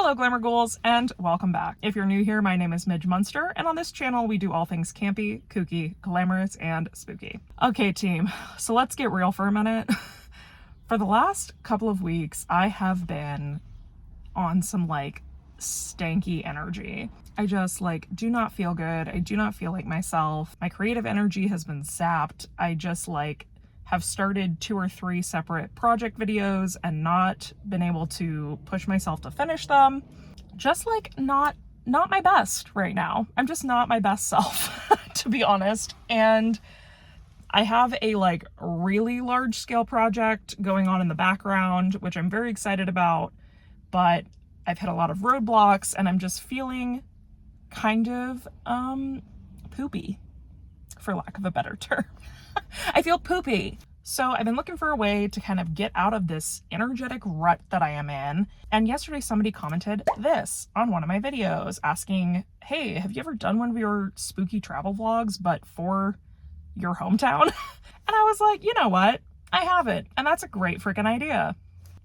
Hello Glamour Ghouls, and welcome back. If you're new here, my name is Midge Munster, and on this channel we do all things campy, kooky, glamorous, and spooky. Okay team, so let's get real for a minute. For the last couple of weeks, I have been on some stanky energy. I just do not feel good. I do not feel like myself. My creative energy has been zapped. I just have started 2 or 3 separate project videos and not been able to push myself to finish them. Just not my best right now. I'm just not my best self, to be honest. And I have a really large scale project going on in the background, which I'm very excited about, but I've hit a lot of roadblocks and I'm just feeling kind of poopy, for lack of a better term. I feel poopy. So I've been looking for a way to kind of get out of this energetic rut that I am in. And yesterday somebody commented this on one of my videos asking, hey, have you ever done one of your spooky travel vlogs, but for your hometown? And I was like, you know what? I haven't. And that's a great freaking idea.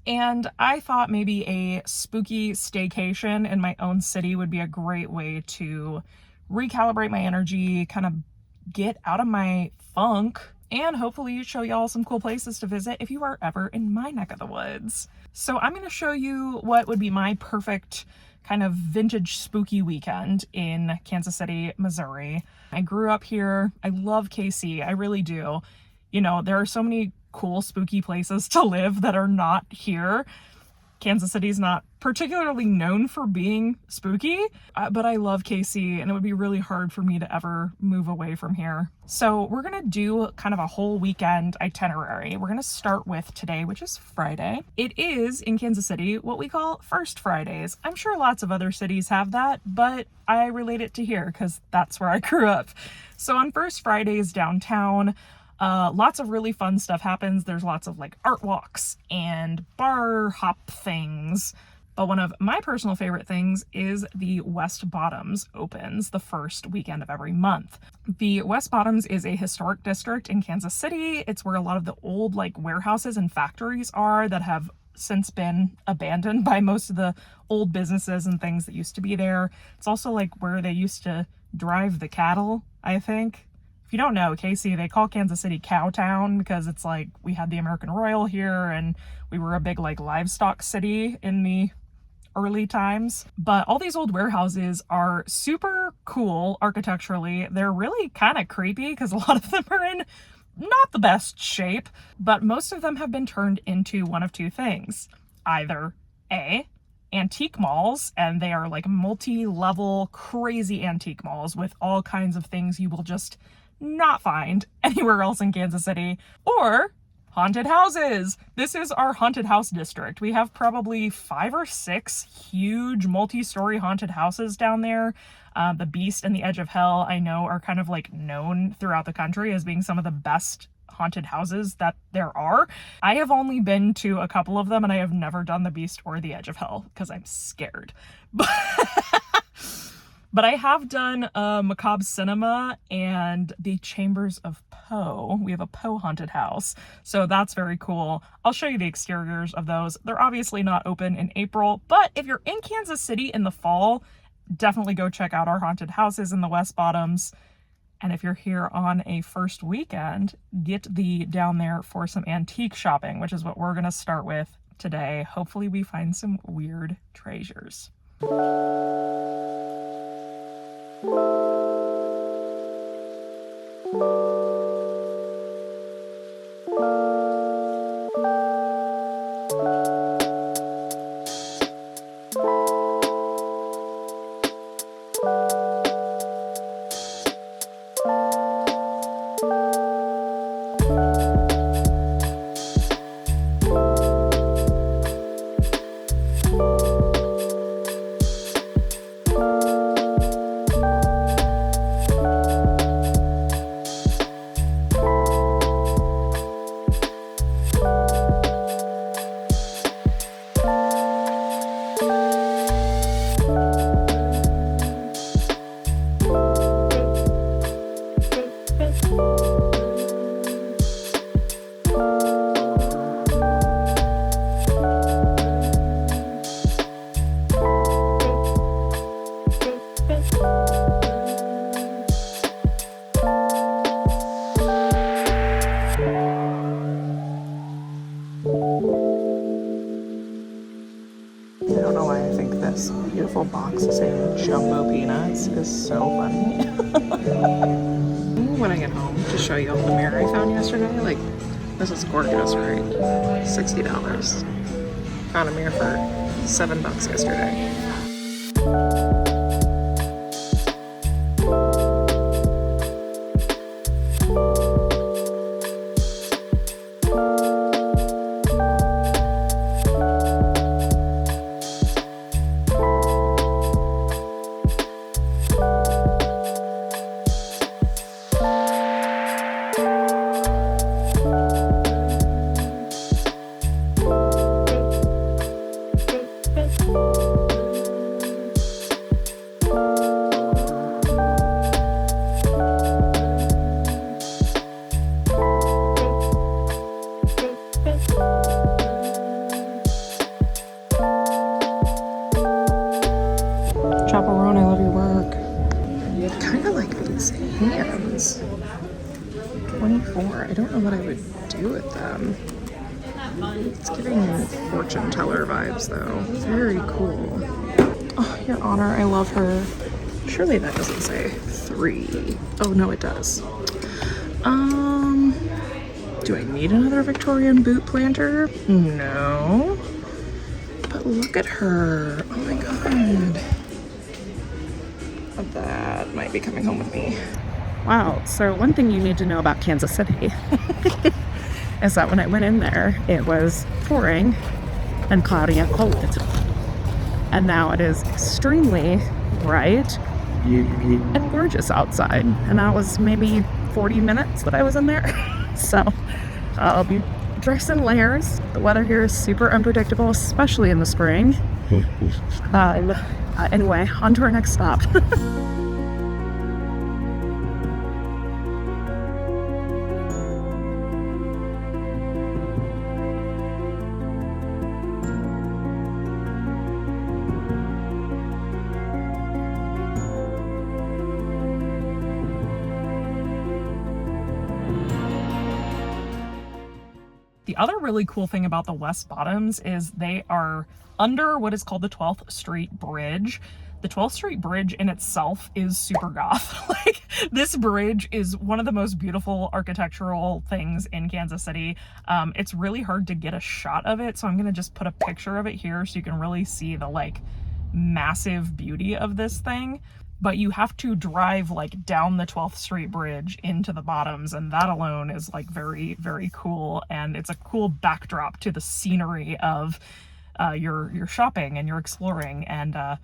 And I thought maybe a spooky staycation in my own city would be a great way to recalibrate my energy, kind of get out of my funk, and hopefully show y'all some cool places to visit if you are ever in my neck of the woods. So I'm going to show you what would be my perfect kind of vintage spooky weekend in Kansas City, Missouri. I grew up here. I love KC. I really do. You know, there are so many cool spooky places to live that are not here. Kansas City's not particularly known for being spooky, but I love KC and it would be really hard for me to ever move away from here. So we're gonna do kind of a whole weekend itinerary. We're gonna start with today, which is Friday. It is in Kansas City what we call First Fridays. I'm sure lots of other cities have that, but I relate it to here because that's where I grew up. So on First Fridays downtown, lots of really fun stuff happens. There's lots of art walks and bar hop things. But one of my personal favorite things is the West Bottoms opens the first weekend of every month. The West Bottoms is a historic district in Kansas City. It's where a lot of the old warehouses and factories are that have since been abandoned by most of the old businesses and things that used to be there. It's also where they used to drive the cattle, I think. If you don't know, KC, they call Kansas City Cowtown because it's we had the American Royal here and we were a big livestock city in the early times. But all these old warehouses are super cool architecturally. They're really kind of creepy because a lot of them are in not the best shape, but most of them have been turned into one of 2 things. Either A, antique malls, and they are multi-level crazy antique malls with all kinds of things you will just not find anywhere else in Kansas City, or haunted houses. This is our haunted house district. We have probably 5 or 6 huge multi-story haunted houses down there. The Beast and the Edge of Hell, I know, are kind of known throughout the country as being some of the best haunted houses that there are. I have only been to a couple of them and I have never done the Beast or the Edge of Hell because I'm scared. But I have done Macabre Cinema and the Chambers of Poe. We have a Poe haunted house, so that's very cool. I'll show you the exteriors of those. They're obviously not open in April, but if you're in Kansas City in the fall, definitely go check out our haunted houses in the West Bottoms. And if you're here on a first weekend, get down there for some antique shopping, which is what we're gonna start with today. Hopefully we find some weird treasures. I don't know why I think this beautiful box saying jumbo peanuts is so funny. When I get home to show you all the mirror I found yesterday, like, this is gorgeous, right? $60. Found a mirror for $7 yesterday. Chaperone, I love your work. I kind of like these hands. 24. I don't know what I would do with them. It's giving fortune teller vibes though. Very cool. Oh, Your Honor, I love her. Surely that doesn't say 3. Oh no, it does. Do I need another Victorian boot planter? No. But look at her. Oh my god. That might be coming home with me. Wow, so one thing you need to know about Kansas City is that when I went in there, it was pouring and cloudy and cold. And now it is extremely bright and gorgeous outside. And that was maybe 40 minutes that I was in there. So I'll be dressed in layers. The weather here is super unpredictable, especially in the spring. Anyway, on to our next stop. The other really cool thing about the West Bottoms is they are under what is called the 12th Street Bridge. The 12th Street Bridge in itself is super goth. Like, this bridge is one of the most beautiful architectural things in Kansas City. It's really hard to get a shot of it, so I'm gonna just put a picture of it here so you can really see the like massive beauty of this thing. But you have to drive like down the 12th Street Bridge into the Bottoms, and that alone is like very, very cool. And it's a cool backdrop to the scenery of your shopping and your exploring. And I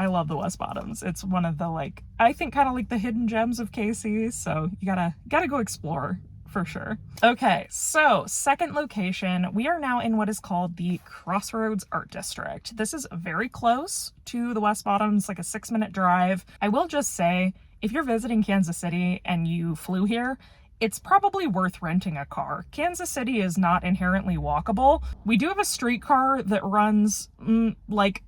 love the West Bottoms. It's one of the, like, I think kind of like the hidden gems of KC. So you gotta go explore for sure. Okay, so second location, we are now in what is called the Crossroads Art District. This is very close to the West Bottoms, like a 6-minute drive. I will just say, if you're visiting Kansas City and you flew here, it's probably worth renting a car. Kansas City is not inherently walkable. We do have a streetcar that runs like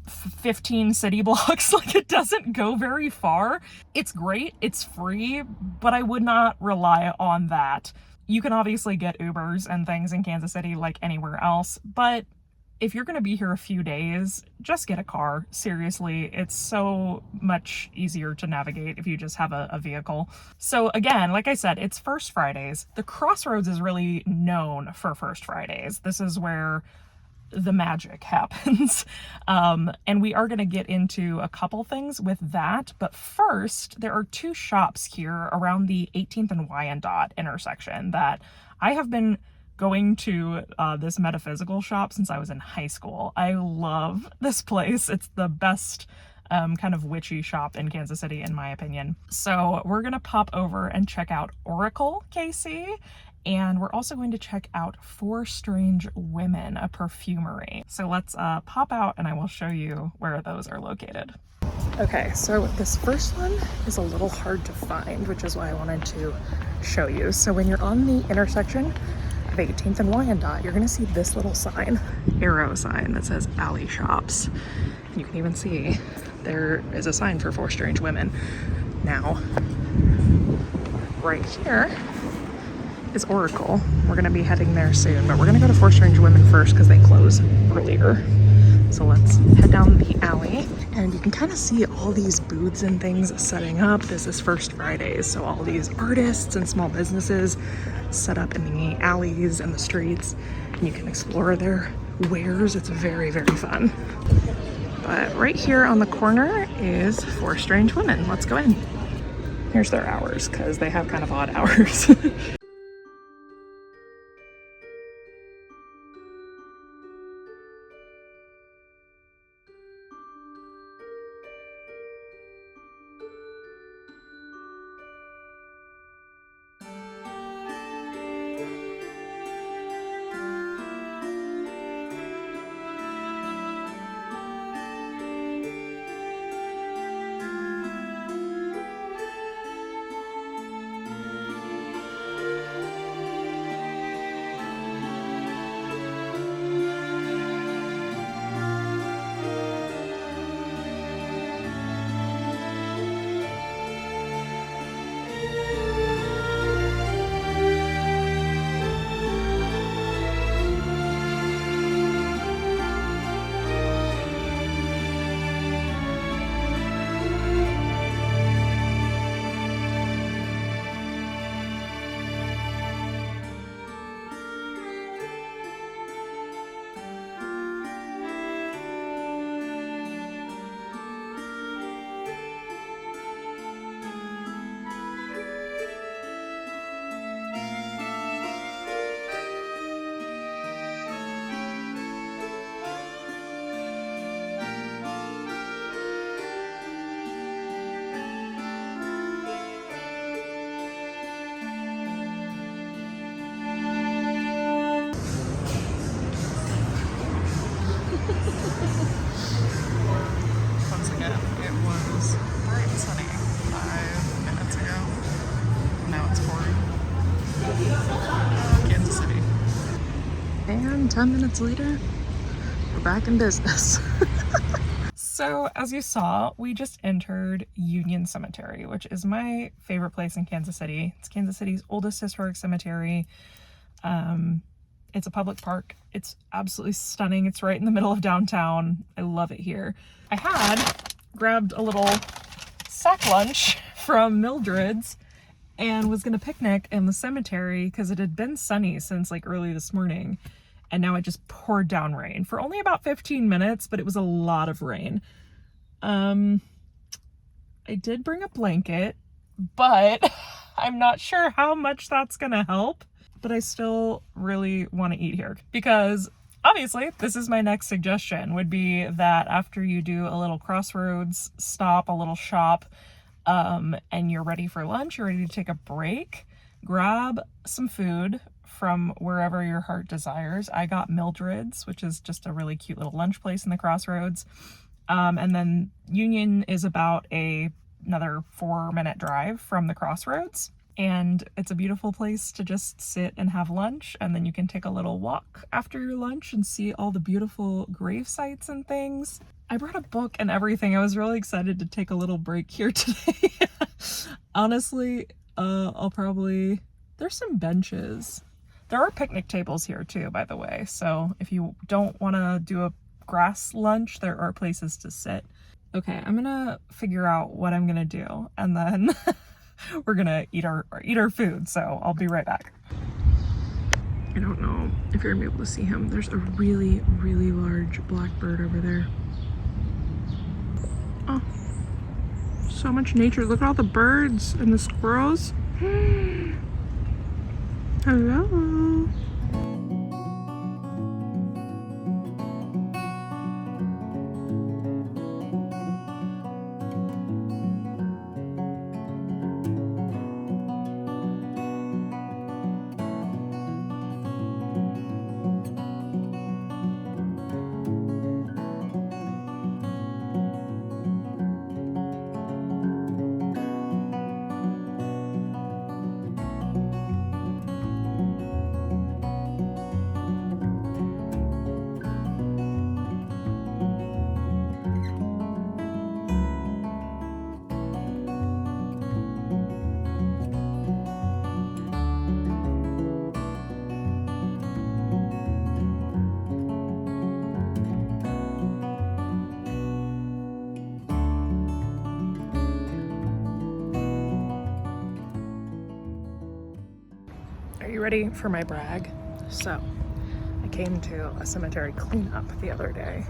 15 city blocks. Like, it doesn't go very far. It's great, it's free, but I would not rely on that. You can obviously get Ubers and things in Kansas City like anywhere else, but if you're going to be here a few days, just get a car. Seriously, it's so much easier to navigate if you just have a vehicle. So again, like I said, it's First Fridays. The Crossroads is really known for First Fridays. This is where the magic happens. And we are going to get into a couple things with that. But first, there are 2 shops here around the 18th and Wyandotte intersection that I have been going to this metaphysical shop since I was in high school. I love this place. It's the best kind of witchy shop in Kansas City, in my opinion. So we're going to pop over and check out Oracle KC. And we're also going to check out Four Strange Women, a perfumery. So let's pop out and I will show you where those are located. Okay, so this first one is a little hard to find, which is why I wanted to show you. So when you're on the intersection of 18th and Wyandotte, you're gonna see this little sign, arrow sign that says Alley Shops. And you can even see there is a sign for Four Strange Women. Now, right here is Oracle. We're gonna be heading there soon, but we're gonna go to Four Strange Women first because they close earlier. So let's head down the alley, and you can kind of see all these booths and things setting up. This is First Fridays, so all these artists and small businesses set up in the alleys and the streets, and you can explore their wares. It's very, very fun. But right here on the corner is Four Strange Women. Let's go in. Here's their hours, because they have kind of odd hours. Once again, it was bright and sunny 5 minutes ago. Now it's pouring. Kansas City. And 10 minutes later, we're back in business. So, as you saw, we just entered Union Cemetery, which is my favorite place in Kansas City. It's Kansas City's oldest historic cemetery. It's a public park. It's absolutely stunning. It's right in the middle of downtown. I love it here. I had grabbed a little sack lunch from Mildred's and was gonna picnic in the cemetery because it had been sunny since like early this morning, and now it just poured down rain for only about 15 minutes, but it was a lot of rain. I did bring a blanket, but I'm not sure how much that's gonna help. But I still really want to eat here because obviously this is my next suggestion, would be that after you do a little crossroads stop, a little shop, and you're ready for lunch, you're ready to take a break, grab some food from wherever your heart desires. I got Mildred's, which is just a really cute little lunch place in the crossroads. And then Union is about another 4-minute drive from the crossroads. And it's a beautiful place to just sit and have lunch, and then you can take a little walk after your lunch and see all the beautiful grave sites and things. I brought a book and everything. I was really excited to take a little break here today. Honestly, there's some benches. There are picnic tables here too, by the way. So if you don't want to do a grass lunch, there are places to sit. Okay, I'm gonna figure out what I'm gonna do, and then we're gonna eat our food, so I'll be right back. I don't know if you're gonna be able to see him. There's a really, really large blackbird over there. Oh, so much nature. Look at all the birds and the squirrels. Hello. ready for my brag? So I came to a cemetery cleanup the other day.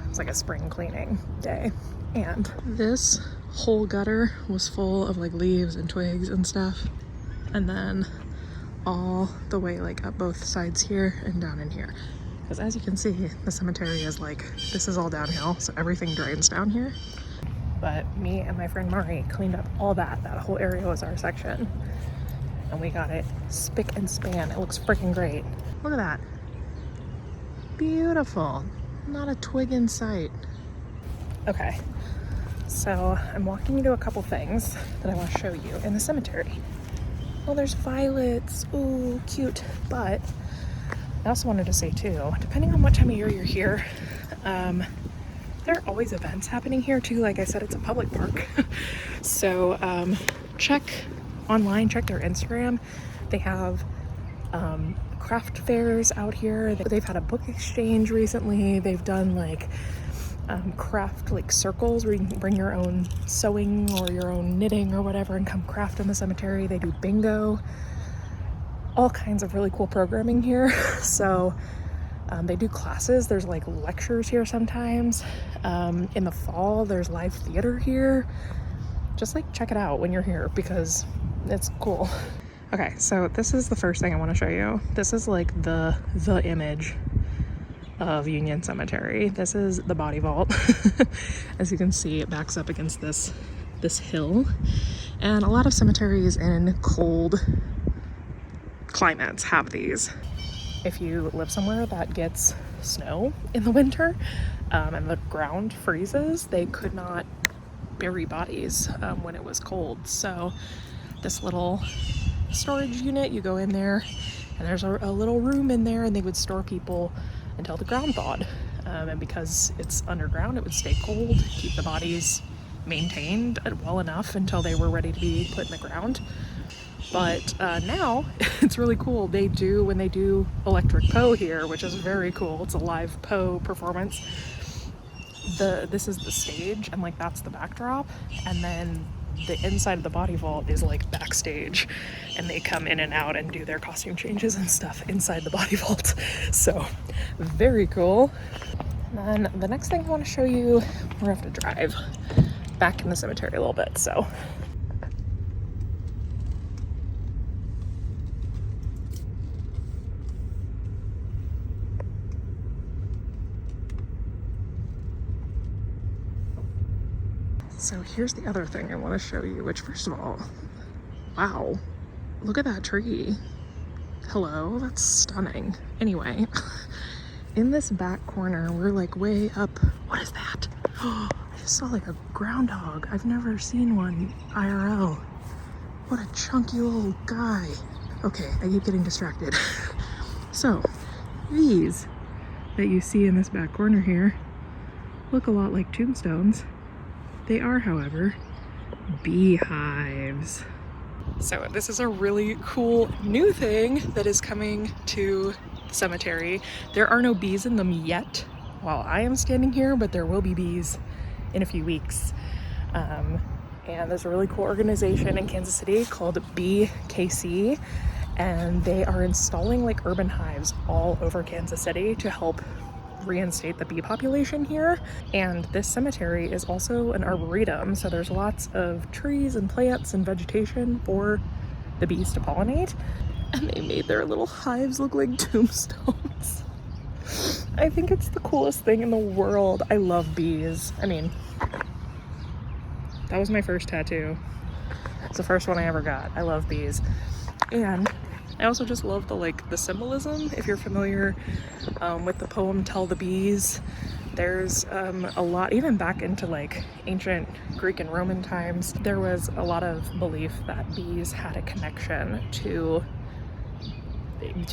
It's like a spring cleaning day, and this whole gutter was full of like leaves and twigs and stuff, and then all the way like up both sides here and down in here, because as you can see, the cemetery is like, this is all downhill, so everything drains down here. But me and my friend Mari cleaned up all that whole area was our section, and we got it spick and span. It looks freaking great. Look at that, beautiful, not a twig in sight. Okay, so I'm walking you to a couple things that I want to show you in the cemetery. Oh, there's violets. Ooh, cute. But I also wanted to say too, depending on what time of year you're here, there are always events happening here too. Like I said, it's a public park. So check online, check their Instagram. They have craft fairs out here. They've had a book exchange recently. They've done like craft like circles where you can bring your own sewing or your own knitting or whatever and come craft in the cemetery. They do bingo, all kinds of really cool programming here. So they do classes. There's like lectures here sometimes. In the fall there's live theater here. Just like check it out when you're here because it's cool. Okay, so this is the first thing I want to show you. This is like the image of Union Cemetery. This is the body vault. As you can see, it backs up against this hill, and a lot of cemeteries in cold climates have these. If you live somewhere that gets snow in the winter and the ground freezes, they could not bury bodies when it was cold. So this little storage unit, you go in there and there's a little room in there, and they would store people until the ground thawed, and because it's underground, it would stay cold, keep the bodies maintained well enough until they were ready to be put in the ground. But now it's really cool. When they do electric Poe here, which is very cool, it's a live Poe performance. This is the stage, and like that's the backdrop, and then the inside of the body vault is like backstage, and they come in and out and do their costume changes and stuff inside the body vault. So very cool. And then the next thing I want to show you, we're gonna have to drive back in the cemetery a little bit. So here's the other thing I want to show you, which, first of all, wow, look at that tree. Hello, that's stunning. Anyway, in this back corner, we're like way up. What is that? Oh, I just saw like a groundhog. I've never seen one IRL. What a chunky little guy. Okay, I keep getting distracted. So these that you see in this back corner here look a lot like tombstones. They are, however, beehives. So this is a really cool new thing that is coming to the cemetery. There are no bees in them yet while I am standing here, but there will be bees in a few weeks. And there's a really cool organization in Kansas City called BKC, and they are installing like urban hives all over Kansas City to help reinstate the bee population here. And this cemetery is also an arboretum, so there's lots of trees and plants and vegetation for the bees to pollinate, and they made their little hives look like tombstones. I think it's the coolest thing in the world. I love bees. I mean, that was my first tattoo. It's the first one I ever got. I love bees. And I also just love the symbolism. If you're familiar with the poem Tell the Bees, there's a lot, even back into like ancient Greek and Roman times, there was a lot of belief that bees had a connection to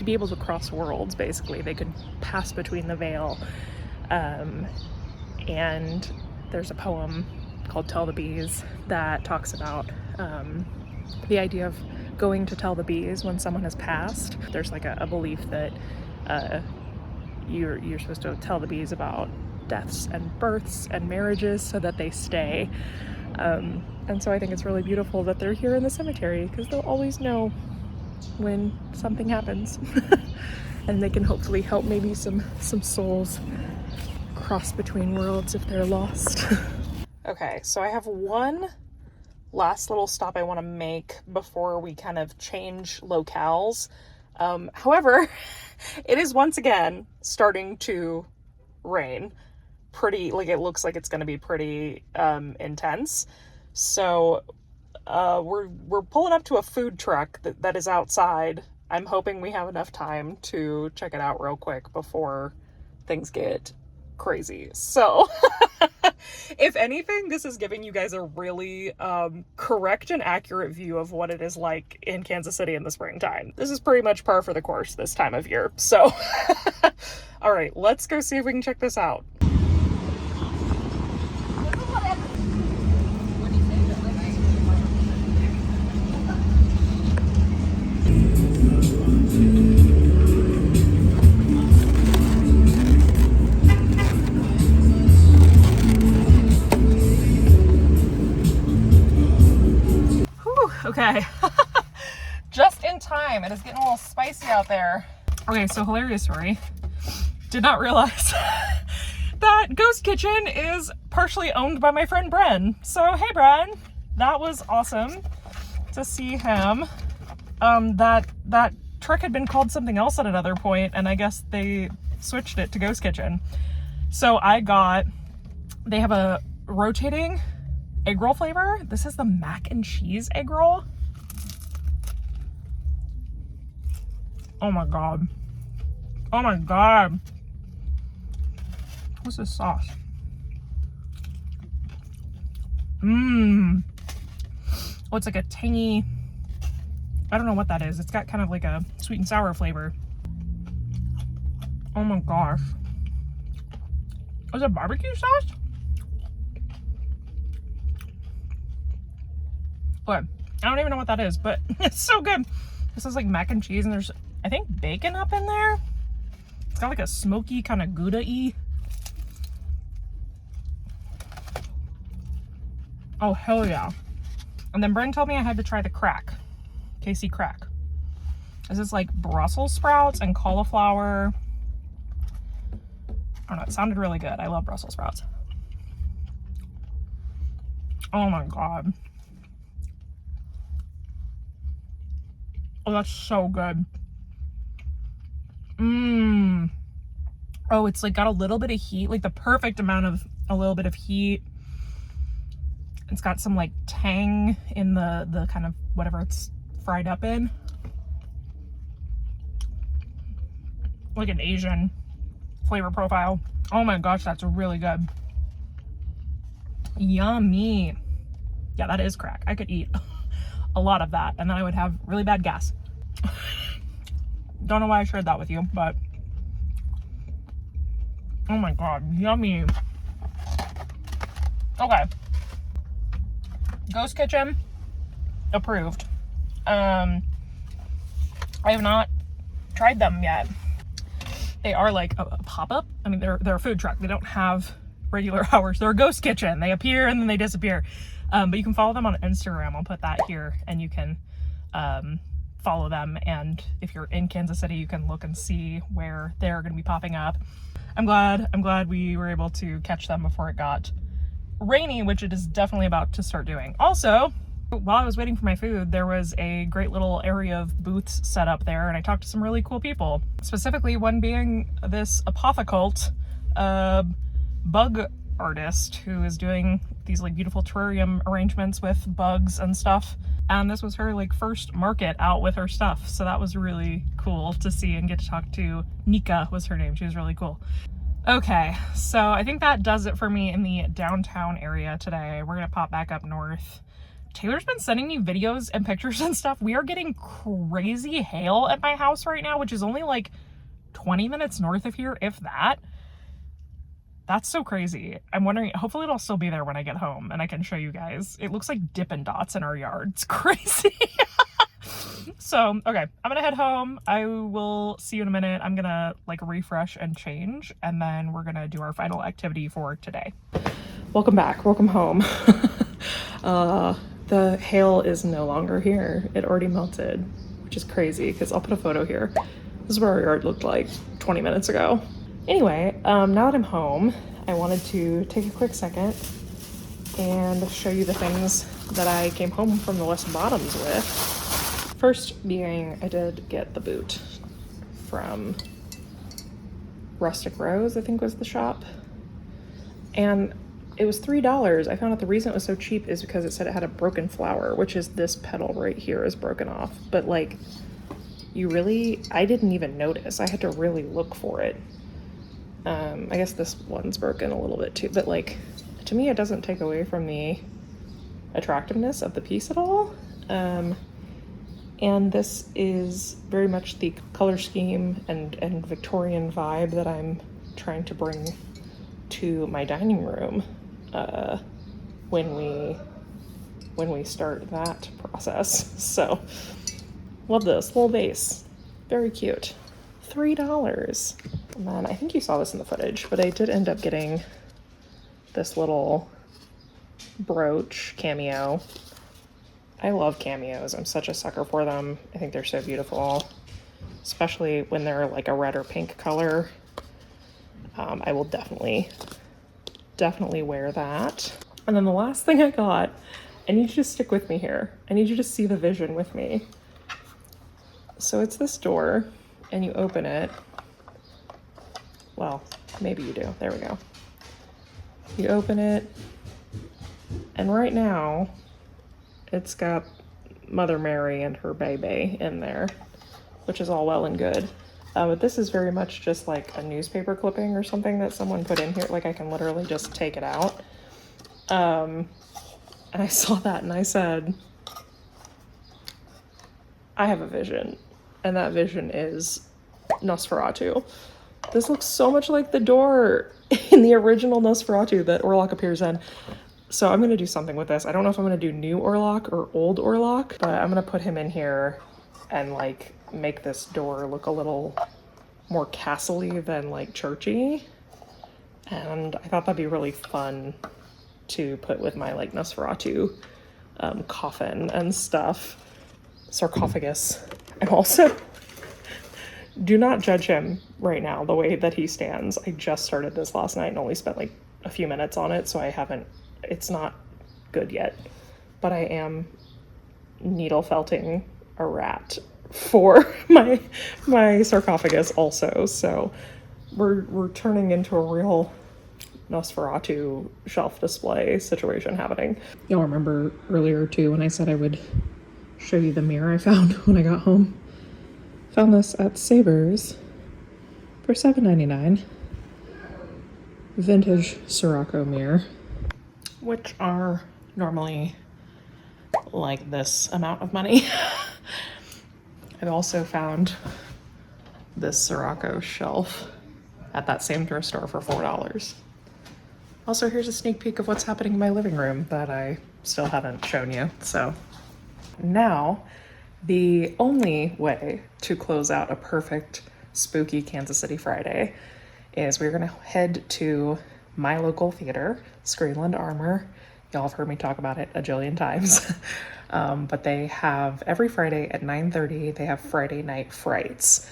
be able to cross worlds. Basically, they could pass between the veil. And there's a poem called Tell the Bees that talks about the idea of going to tell the bees when someone has passed. There's like a belief that you're supposed to tell the bees about deaths and births and marriages so that they stay. And so I think it's really beautiful that they're here in the cemetery, because they'll always know when something happens. And they can hopefully help maybe some souls cross between worlds if they're lost. Okay, so I have one last little stop I want to make before we kind of change locales. However, it is once again starting to rain. Pretty, like, it looks like it's going to be pretty intense. So we're pulling up to a food truck that is outside. I'm hoping we have enough time to check it out real quick before things get crazy. So if anything, this is giving you guys a really correct and accurate view of what it is like in Kansas City in the springtime. This is pretty much par for the course this time of year. So all right, let's go see if we can check this out. Okay, just in time. It is getting a little spicy out there. Okay, so hilarious story. Did not realize that Ghost Kitchen is partially owned by my friend Bren. So hey Bren, that was awesome to see him. That truck had been called something else at another point, and I guess they switched it to Ghost Kitchen. So they have a rotating egg roll flavor. This is the mac and cheese egg roll. Oh my god. Oh my god. What's this sauce? Oh, it's like a tangy, I don't know what that is. It's got kind of like a sweet and sour flavor. Oh my gosh. Is it barbecue sauce? Okay, I don't even know what that is, but it's so good. This is like mac and cheese, and there's, I think, bacon up in there. It's got like a smoky kind of Gouda-y. Oh, hell yeah. And then Bren told me I had to try the crack. KC crack. This is like Brussels sprouts and cauliflower. I don't know, it sounded really good. I love Brussels sprouts. Oh my god. Oh, that's so good. Oh, it's like got a little bit of heat, like the perfect amount of a little bit of heat. It's got some like tang in the kind of whatever it's fried up in. Like an Asian flavor profile. Oh my gosh, that's really good. Yummy. Yeah, that is crack. I could eat a lot of that and then I would have really bad gas. Don't know why I shared that with you, but oh my god, yummy. Okay. Ghost Kitchen approved. I have not tried them yet. They are like a pop-up. I mean, they're a food truck. They don't have regular hours. They're a ghost kitchen. They appear and then they disappear. But you can follow them on Instagram. I'll put that here and you can follow them. And if you're in Kansas City, you can look and see where they're going to be popping up. I'm glad we were able to catch them before it got rainy, which it is definitely about to start doing. Also, while I was waiting for my food, there was a great little area of booths set up there, and I talked to some really cool people. Specifically, one being this Apothecult bug artist who is doing these like beautiful terrarium arrangements with bugs and stuff. And this was her like first market out with her stuff. So that was really cool to see and get to talk to. Nika was her name. She was really cool. Okay, so I think that does it for me in the downtown area today. We're gonna pop back up north. Taylor's been sending me videos and pictures and stuff. We are getting crazy hail at my house right now, which is only like 20 minutes north of here, if that. That's so crazy. I'm wondering, hopefully it'll still be there when I get home and I can show you guys. It looks like Dippin' Dots in our yard. It's crazy. So, okay, I'm gonna head home. I will see you in a minute. I'm gonna like refresh and change, and then we're gonna do our final activity for today. Welcome back, welcome home. The hail is no longer here. It already melted, which is crazy because I'll put a photo here. This is what our yard looked like 20 minutes ago. Anyway, now that I'm home, I wanted to take a quick second and show you the things that I came home from the West Bottoms with. First being, I did get the boot from Rustic Rose, I think was the shop. And it was $3. I found out the reason it was so cheap is because it said it had a broken flower, which is this petal right here is broken off. But like, I didn't even notice. I had to really look for it. I guess this one's broken a little bit too, but like, to me, it doesn't take away from the attractiveness of the piece at all. And this is very much the color scheme and Victorian vibe that I'm trying to bring to my dining room when we start that process. So love this little vase, very cute. $3. And then I think you saw this in the footage, but I did end up getting this little brooch cameo. I love cameos. I'm such a sucker for them. I think they're so beautiful, especially when they're like a red or pink color. I will definitely wear that. And then the last thing I got, I need you to stick with me here. I need you to see the vision with me. So it's this door, and you open it. Well, maybe you do. There we go. You open it, and right now, it's got Mother Mary and her baby in there, which is all well and good. But this is very much just like a newspaper clipping or something that someone put in here. Like, I can literally just take it out. And I saw that and I said, I have a vision. And that vision is Nosferatu. This looks so much like the door in the original Nosferatu that Orlok appears in. So I'm going to do something with this. I don't know if I'm going to do new Orlok or old Orlok, but I'm going to put him in here and like make this door look a little more castle-y than like churchy. And I thought that'd be really fun to put with my like Nosferatu coffin and stuff. Sarcophagus. I'm also, do not judge him right now the way that he stands. I just started this last night and only spent like a few minutes on it, so it's not good yet. But I am needle felting a rat for my sarcophagus also, so we're turning into a real Nosferatu shelf display situation happening. Y'all remember earlier too when I said I would show you the mirror I found when I got home? Found this at Sabres for $7.99. Vintage Sirocco mirror, which are normally like this amount of money. I've also found this Sirocco shelf at that same thrift store for $4. Also, here's a sneak peek of what's happening in my living room that I still haven't shown you. So now, the only way to close out a perfect spooky Kansas City Friday is we're gonna head to my local theater, Screenland Armor. Y'all have heard me talk about it a jillion times. But they have every Friday at 9:30, they have Friday Night Frights.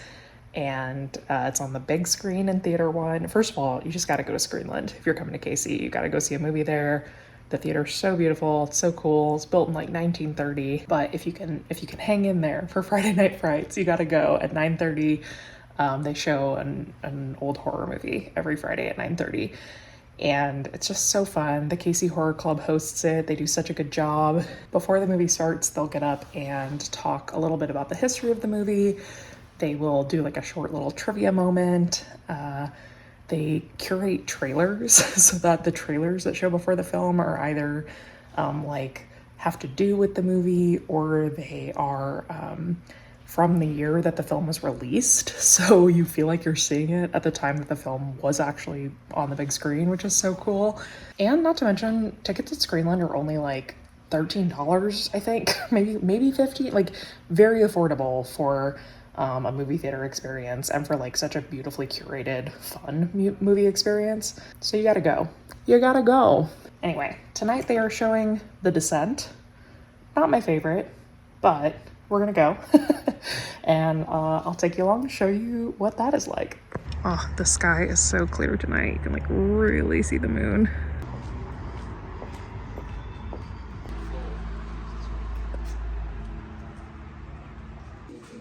And it's on the big screen in Theater One. First of all, you just gotta go to Screenland. If you're coming to KC, you gotta go see a movie there. The theater's so beautiful, it's so cool. It's built in like 1930. But if you can hang in there for Friday Night Frights, you gotta go at 9:30. They show an old horror movie every Friday at 9:30. And it's just so fun. The KC Horror Club hosts it. They do such a good job. Before the movie starts, they'll get up and talk a little bit about the history of the movie. They will do like a short little trivia moment. They curate trailers so that the trailers that show before the film are either like have to do with the movie or they are from the year that the film was released. So you feel like you're seeing it at the time that the film was actually on the big screen, which is so cool. And not to mention, tickets at Screenland are only like $13, I think, maybe $15, like very affordable for a movie theater experience and for like such a beautifully curated, fun movie experience. So you gotta go. You gotta go. Anyway, tonight they are showing The Descent. Not my favorite, but we're gonna go. And I'll take you along and show you what that is like. Oh, the sky is so clear tonight. You can like really see the moon.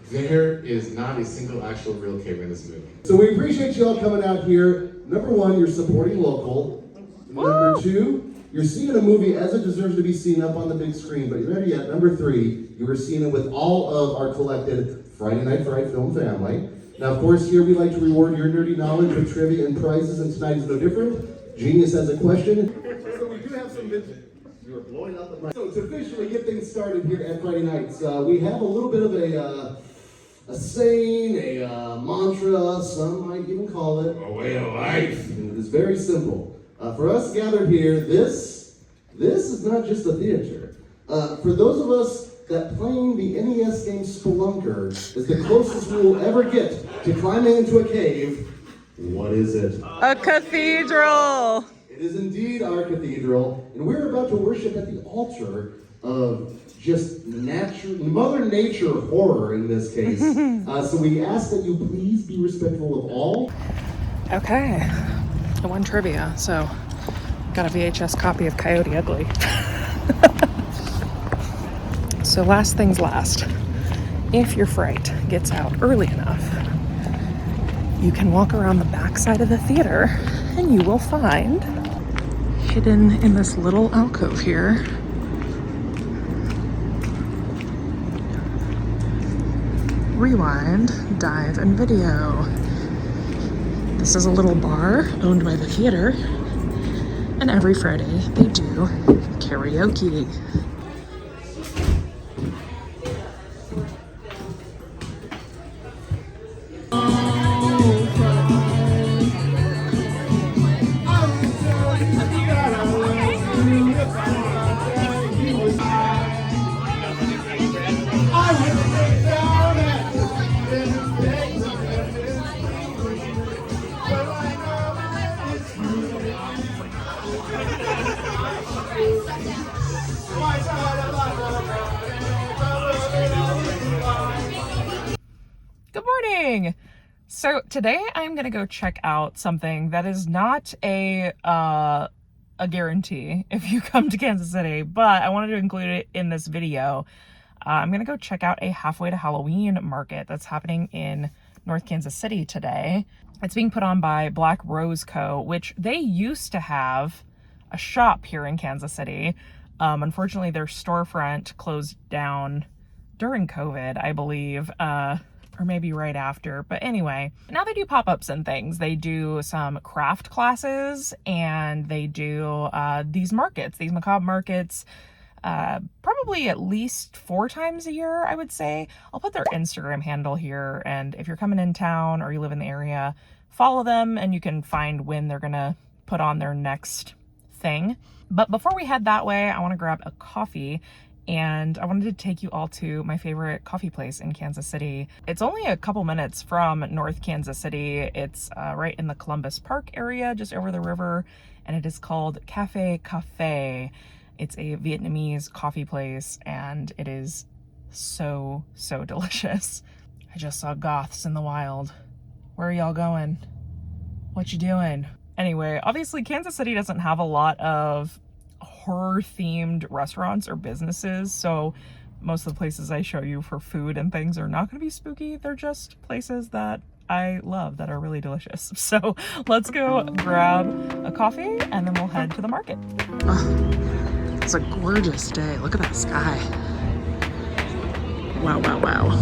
There is not a single actual real cave in this movie. So we appreciate you all coming out here. Number one, you're supporting local. Number two, you're seeing a movie as it deserves to be seen up on the big screen. But better yet, number three, you were seeing it with all of our collected Friday Night Fright film family. Now, of course, here we like to reward your nerdy knowledge with trivia and prizes, and tonight is no different. Genius has a question. So we do have some You're blowing out the mic. So to officially get things started here at Friday Nights, we have a little bit of a saying, a mantra, some might even call it A way of life. And it's very simple. For us gathered here, this is not just a theater. For those of us that playing the NES game Spelunker is the closest we will ever get to climbing into a cave, what is it? A cathedral! It is indeed our cathedral, and we're about to worship at the altar of just Mother Nature horror in this case. So we ask that you please be respectful of all. Okay, I won trivia, so got a VHS copy of Coyote Ugly. So last things last, if your fright gets out early enough, you can walk around the back side of the theater and you will find, hidden in this little alcove here, Rewind, Dive, and Video. This is a little bar owned by the theater, and every Friday they do karaoke. Good morning. So today I'm gonna go check out something that is not a guarantee if you come to Kansas City, but I wanted to include it in this video. I'm gonna go check out a halfway to Halloween market that's happening in North Kansas City today. It's being put on by Black Rose Co., which they used to have a shop here in Kansas City. Unfortunately, their storefront closed down during COVID, I believe, or maybe right after. But anyway, now they do pop-ups and things. They do some craft classes, and they do these markets, these macabre markets, probably at least 4 times a year, I would say. I'll put their Instagram handle here, and if you're coming in town or you live in the area, follow them and you can find when they're gonna put on their next thing. But before we head that way, I want to grab a coffee, and I wanted to take you all to my favorite coffee place in Kansas City. It's only a couple minutes from North Kansas City. It's right in the Columbus Park area, just over the river, and it is called Cafe Cafe. It's a Vietnamese coffee place, and it is so, so delicious. I just saw goths in the wild. Where are y'all going? What you doing? Anyway, obviously Kansas City doesn't have a lot of horror-themed restaurants or businesses, so most of the places I show you for food and things are not going to be spooky. They're just places that I love that are really delicious. So let's go grab a coffee and then we'll head to the market. Oh, it's a gorgeous day. Look at that sky. Wow, wow, wow.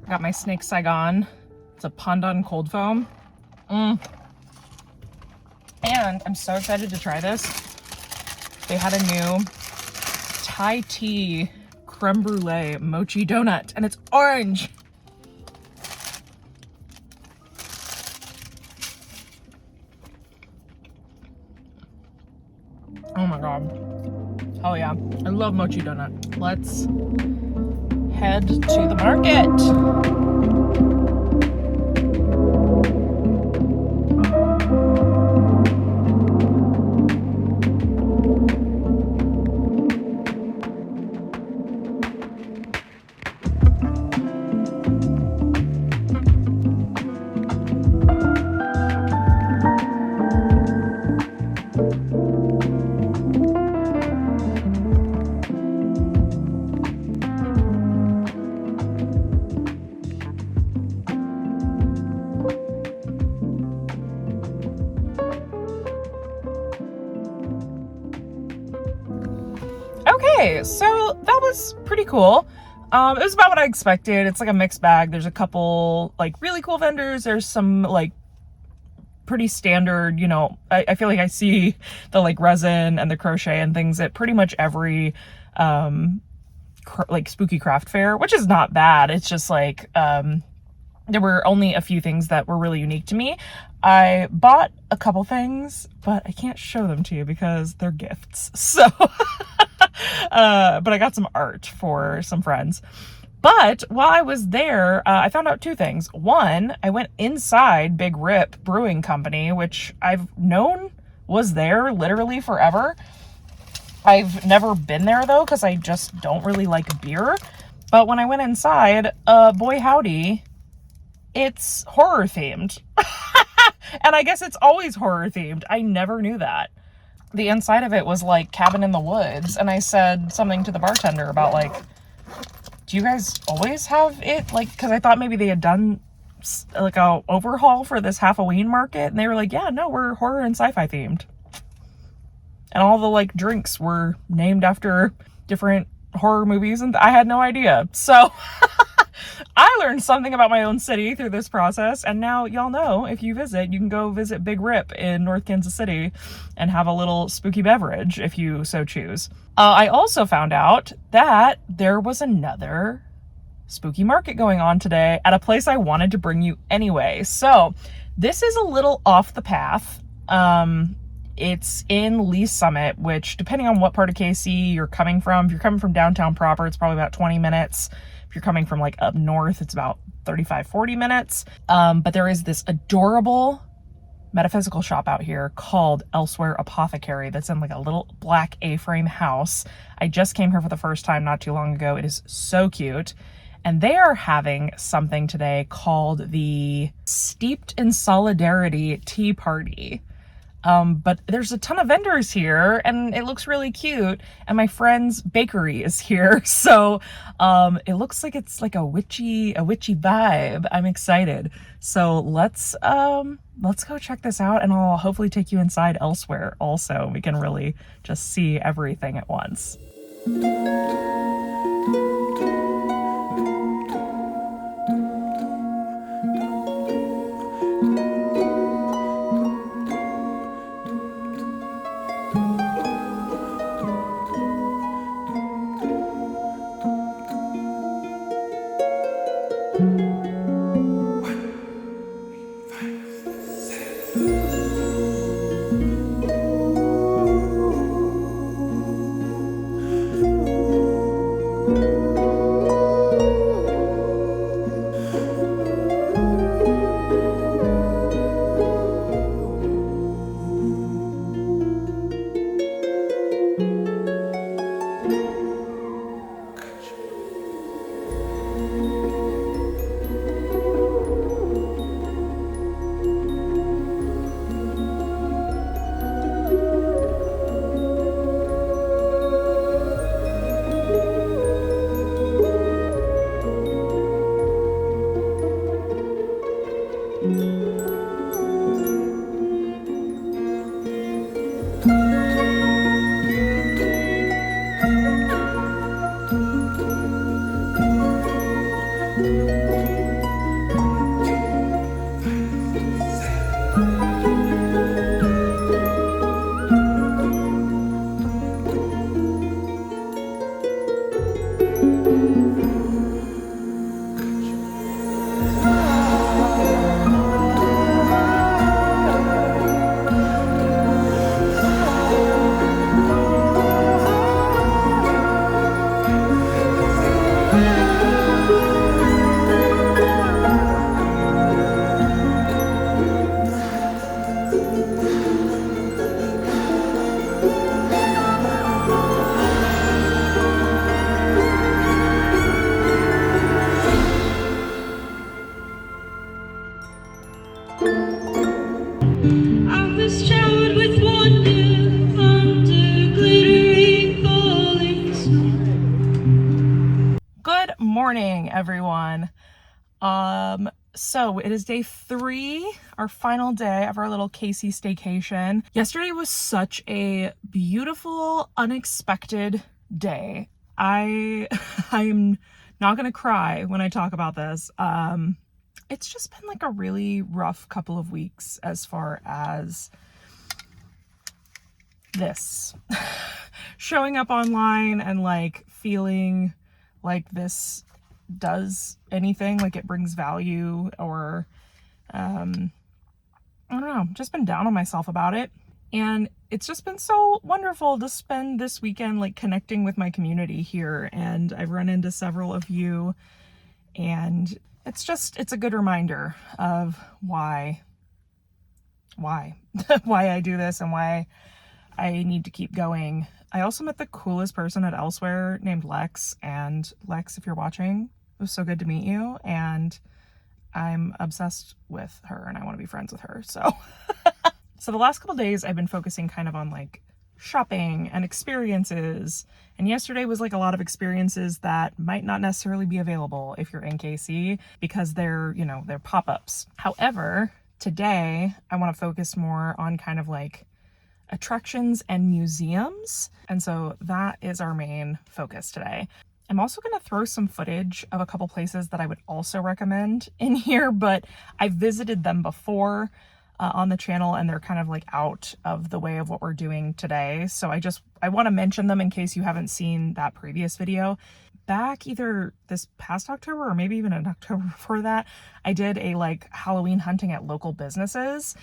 Got my Snake Saigon. It's a Pandan cold foam. And I'm so excited to try this. They had a new Thai tea creme brulee mochi donut, and it's orange. Oh my god. Oh yeah. I love mochi donut. Let's head to the market. Okay, so that was pretty cool. It was about what I expected. It's like a mixed bag. There's a couple like really cool vendors. There's some like pretty standard, you know, I feel like I see the like resin and the crochet and things at pretty much every like spooky craft fair, which is not bad. It's just like there were only a few things that were really unique to me. I bought a couple things, but I can't show them to you because they're gifts. So, but I got some art for some friends. But while I was there, I found out two things. One, I went inside Big Rip Brewing Company, which I've known was there literally forever. I've never been there though, because I just don't really like beer. But when I went inside, boy howdy, it's horror themed. And I guess it's always horror themed. I never knew that. The inside of it was like cabin in the woods. And I said something to the bartender about like, do you guys always have it? Like, because I thought maybe they had done like a overhaul for this Halloween market. And they were like, yeah, no, we're horror and sci-fi themed. And all the like drinks were named after different horror movies. And I had no idea. So I learned something about my own city through this process, and now y'all know if you visit, you can go visit Big Rip in North Kansas City and have a little spooky beverage if you so choose. I also found out that there was another spooky market going on today at a place I wanted to bring you anyway. So this is a little off the path. It's in Lee Summit, which depending on what part of KC you're coming from, if you're coming from downtown proper, it's probably about 20 minutes. If you're coming from like up north, it's about 35, 40 minutes. But there is this adorable metaphysical shop out here called Elsewhere Apothecary that's in like a little black A-frame house. I just came here for the first time not too long ago. It is so cute. And they are having something today called the Steeped in Solidarity Tea Party. But there's a ton of vendors here and it looks really cute. And my friend's bakery is here. So, it looks like it's like a witchy vibe. I'm excited. So let's go check this out and I'll hopefully take you inside Elsewhere also. We can really just see everything at once. everyone. So it is day 3, our final day of our little Casey staycation. Yesterday was such a beautiful, unexpected day. I'm not gonna cry when I talk about this. It's just been like a really rough couple of weeks as far as this showing up online and like feeling like this does anything, like it brings value, or I don't know, just been down on myself about it. And it's just been so wonderful to spend this weekend like connecting with my community here, and I've run into several of you, and it's a good reminder of why why I do this and why I need to keep going. I also met the coolest person at Elsewhere named Lex, and Lex, if you're watching, it was so good to meet you, and I'm obsessed with her and I want to be friends with her. So so the last couple days I've been focusing kind of on like shopping and experiences, and yesterday was like a lot of experiences that might not necessarily be available if you're in KC because they're, you know, they're pop-ups. However, today I want to focus more on kind of like attractions and museums, and so that is our main focus today. I'm also going to throw some footage of a couple places that I would also recommend in here, but I've visited them before on the channel, and they're kind of like out of the way of what we're doing today. So I want to mention them in case you haven't seen that previous video. Back either this past October or maybe even in October before that, I did a like Halloween hunting at local businesses.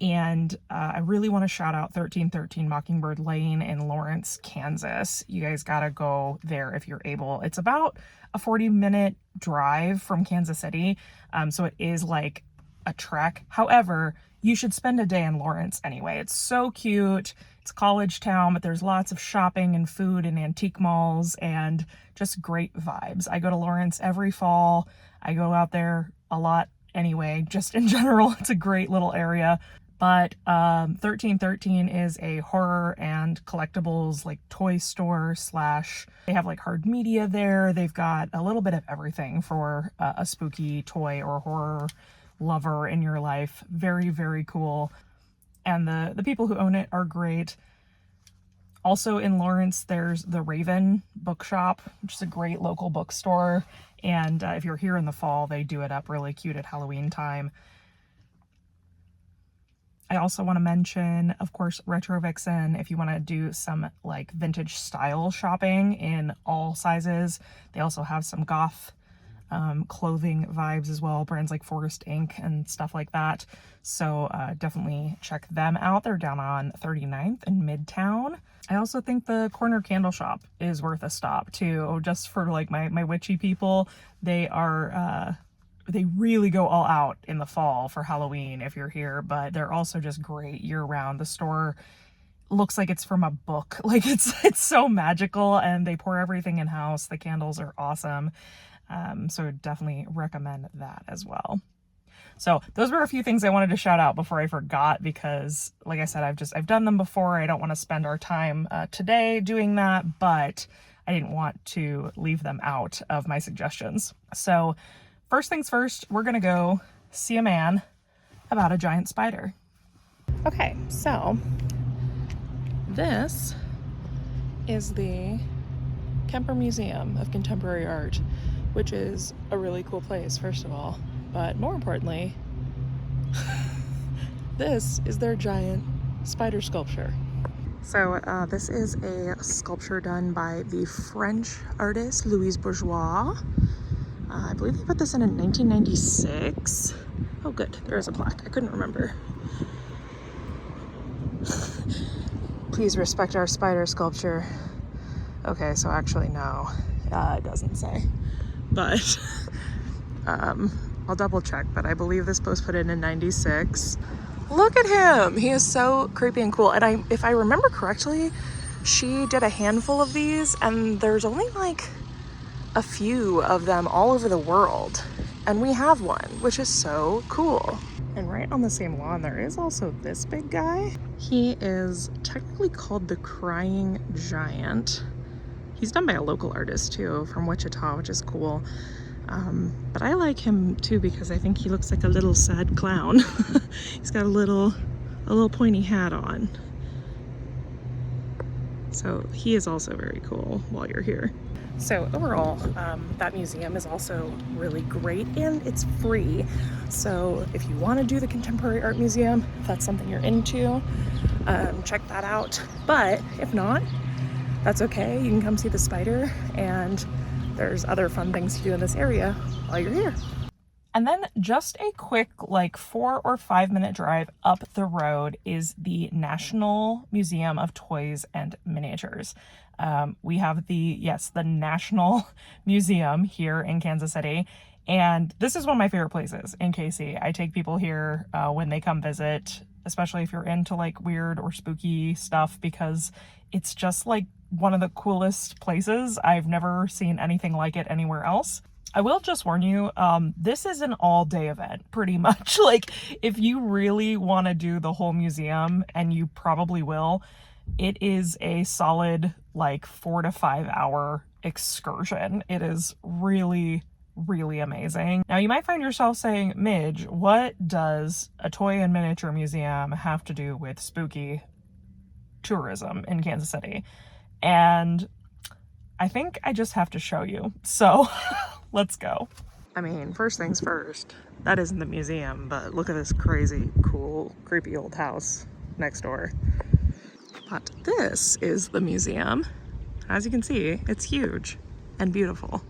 And I really want to shout out 1313 Mockingbird Lane in Lawrence, Kansas. You guys gotta go there if you're able. It's about a 40-minute drive from Kansas City, so it is like a trek. However, you should spend a day in Lawrence anyway. It's so cute. It's a college town, but there's lots of shopping and food and antique malls and just great vibes. I go to Lawrence every fall. I go out there a lot anyway, just in general. It's a great little area. But 1313 is a horror and collectibles like toy store slash, they have like hard media there. They've got a little bit of everything for a spooky toy or horror lover in your life. Very, very cool. And the people who own it are great. Also in Lawrence, there's the Raven Bookshop, which is a great local bookstore. And if you're here in the fall, they do it up really cute at Halloween time. I also want to mention, of course, Retro Vixen. If you want to do some like vintage style shopping in all sizes, they also have some goth clothing vibes as well, brands like Forest Inc. and stuff like that. So definitely check them out. They're down on 39th in Midtown. I also think the Corner Candle Shop is worth a stop too, just for like my witchy people. They are they really go all out in the fall for Halloween if you're here, but they're also just great year round. The store looks like it's from a book. Like it's so magical, and they pour everything in house. The candles are awesome. So definitely recommend that as well. So those were a few things I wanted to shout out before I forgot, because like I said, I've done them before. I don't want to spend our time today doing that, but I didn't want to leave them out of my suggestions. So first things first, we're gonna go see a man about a giant spider. Okay, so this is the Kemper Museum of Contemporary Art, which is a really cool place, first of all. But more importantly, this is their giant spider sculpture. So this is a sculpture done by the French artist Louise Bourgeois. I believe they put this in 1996. Oh good, there is a plaque. I couldn't remember. Please respect our spider sculpture. Okay, so actually no, it doesn't say. But I'll double check, but I believe this post put in 96. Look at him! He is so creepy and cool. And if I remember correctly, she did a handful of these, and there's only like a few of them all over the world. And we have one, which is so cool. And right on the same lawn, there is also this big guy. He is technically called the Crying Giant. He's done by a local artist too, from Wichita, which is cool. But I like him too because I think he looks like a little sad clown. He's got a little pointy hat on. So he is also very cool while you're here. So overall, that museum is also really great and it's free. So if you want to do the Contemporary Art Museum, if that's something you're into, check that out. But if not, that's okay. You can come see the spider, and there's other fun things to do in this area while you're here. And then just a quick, like 4 or 5 minute drive up the road is the National Museum of Toys and Miniatures. We have the National Museum here in Kansas City. And this is one of my favorite places in KC. I take people here when they come visit, especially if you're into like weird or spooky stuff, because it's just like one of the coolest places. I've never seen anything like it anywhere else. I will just warn you, this is an all-day event, pretty much. Like, if you really want to do the whole museum, and you probably will, it is a solid, like, 4 to 5 hour excursion. It is really, really amazing. Now, you might find yourself saying, Midge, what does a toy and miniature museum have to do with spooky tourism in Kansas City? And I think I just have to show you. So let's go. I mean, first things first, that isn't the museum, but look at this crazy, cool, creepy old house next door. But this is the museum. As you can see, it's huge and beautiful.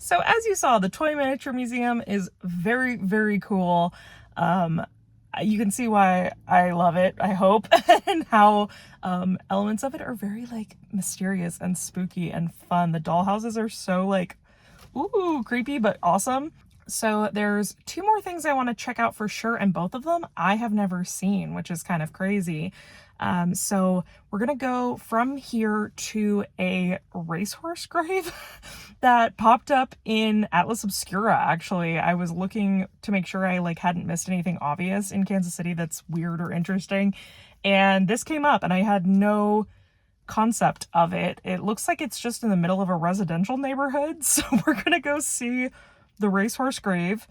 So as you saw, the Toy Miniature Museum is very, very cool. You can see why I love it, I hope, and how elements of it are very like mysterious and spooky and fun. The dollhouses are so like, ooh, creepy, but awesome. So there's 2 more things I want to check out for sure, and both of them I have never seen, which is kind of crazy. So we're gonna go from here to a racehorse grave that popped up in Atlas Obscura. Actually, I was looking to make sure I like hadn't missed anything obvious in Kansas City that's weird or interesting, and this came up and I had no concept of it. It looks like it's just in the middle of a residential neighborhood, so we're gonna go see the racehorse grave.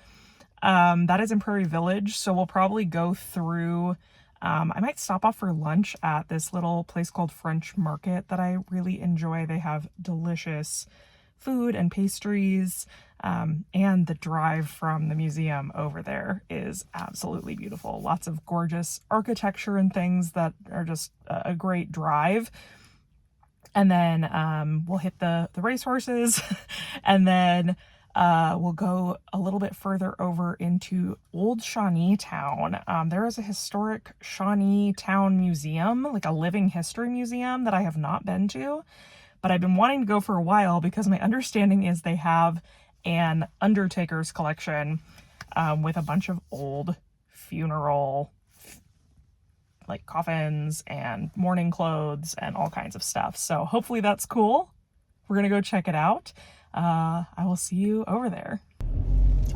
That is in Prairie Village, so we'll probably go through. I might stop off for lunch at this little place called French Market that I really enjoy. They have delicious food and pastries, and the drive from the museum over there is absolutely beautiful. Lots of gorgeous architecture and things that are just a great drive. And then we'll hit the racehorses, and then we'll go a little bit further over into Old Shawnee Town. There is a historic Shawnee Town museum, like a living history museum that I have not been to, but I've been wanting to go for a while because my understanding is they have an undertaker's collection with a bunch of old funeral like coffins and mourning clothes and all kinds of stuff. So hopefully that's cool. We're gonna go check it out. I will see you over there.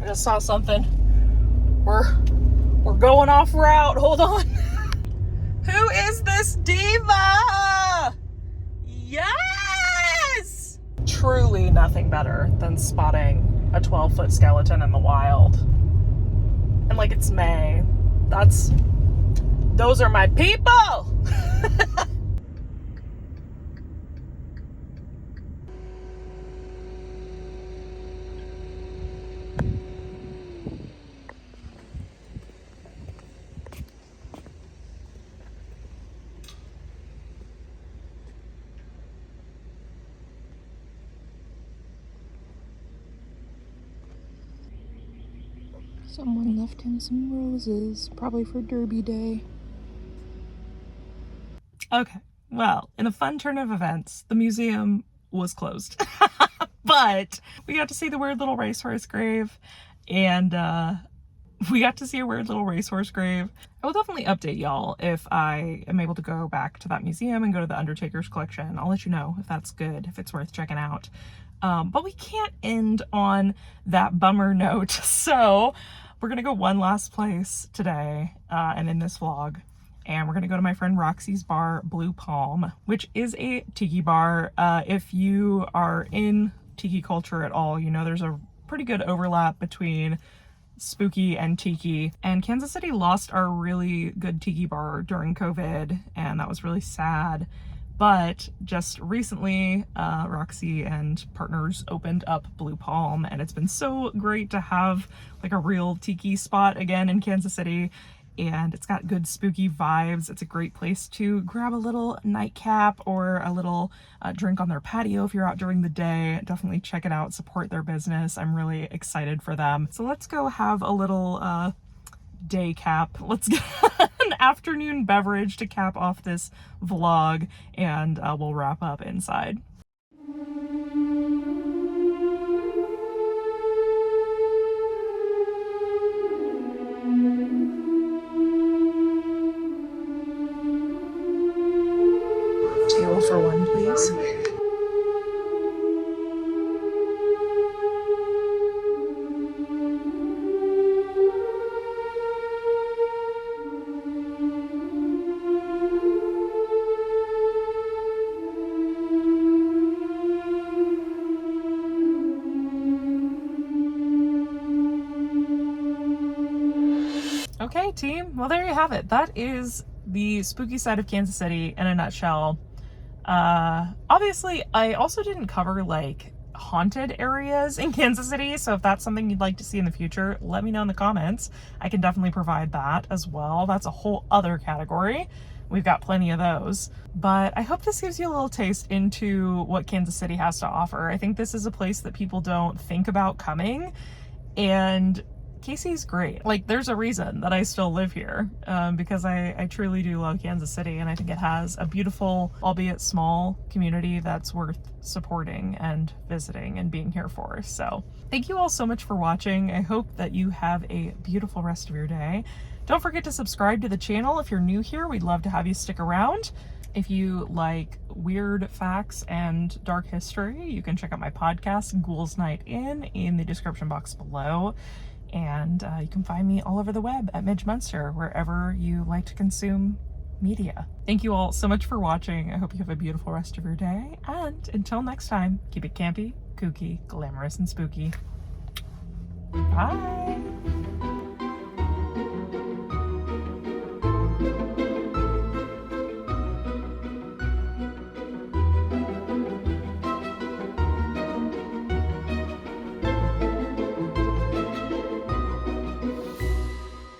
I just saw something. We're going off route. Hold on. Who is this diva? Yes! Truly nothing better than spotting a 12-foot skeleton in the wild. And like it's May. Those are my people! Someone left him some roses, probably for Derby Day. Okay, well, in a fun turn of events, the museum was closed. But we got to see the weird little racehorse grave, and we got to see a weird little racehorse grave. I will definitely update y'all if I am able to go back to that museum and go to the Undertaker's collection. I'll let you know if that's good, if it's worth checking out. But we can't end on that bummer note, so we're gonna go one last place today and in this vlog, and we're gonna go to my friend Roxy's bar, Blue Palm, which is a tiki bar. If you are in tiki culture at all, you know there's a pretty good overlap between spooky and tiki, and Kansas City lost our really good tiki bar during COVID, and that was really sad. But just recently, Roxy and partners opened up Blue Palm, and it's been so great to have like a real tiki spot again in Kansas City, and it's got good spooky vibes. It's a great place to grab a little nightcap or a little drink on their patio if you're out during the day. Definitely check it out, support their business. I'm really excited for them. So let's go have a little day cap. Let's get an afternoon beverage to cap off this vlog, and we'll wrap up inside. Table for one, please. Okay, team. Well, there you have it. That is the spooky side of Kansas City in a nutshell. Obviously, I also didn't cover like haunted areas in Kansas City, so if that's something you'd like to see in the future, let me know in the comments. I can definitely provide that as well. That's a whole other category, we've got plenty of those. But I hope this gives you a little taste into what Kansas City has to offer. I think this is a place that people don't think about coming, and KC's great. Like, there's a reason that I still live here, because I truly do love Kansas City, and I think it has a beautiful, albeit small, community that's worth supporting and visiting and being here for. So thank you all so much for watching. I hope that you have a beautiful rest of your day. Don't forget to subscribe to the channel if you're new here. We'd love to have you stick around. If you like weird facts and dark history, you can check out my podcast, Ghouls Night in the description box below. And you can find me all over the web at Midge Munster, wherever you like to consume media. Thank you all so much for watching. I hope you have a beautiful rest of your day. And until next time, keep it campy, kooky, glamorous, and spooky. Bye!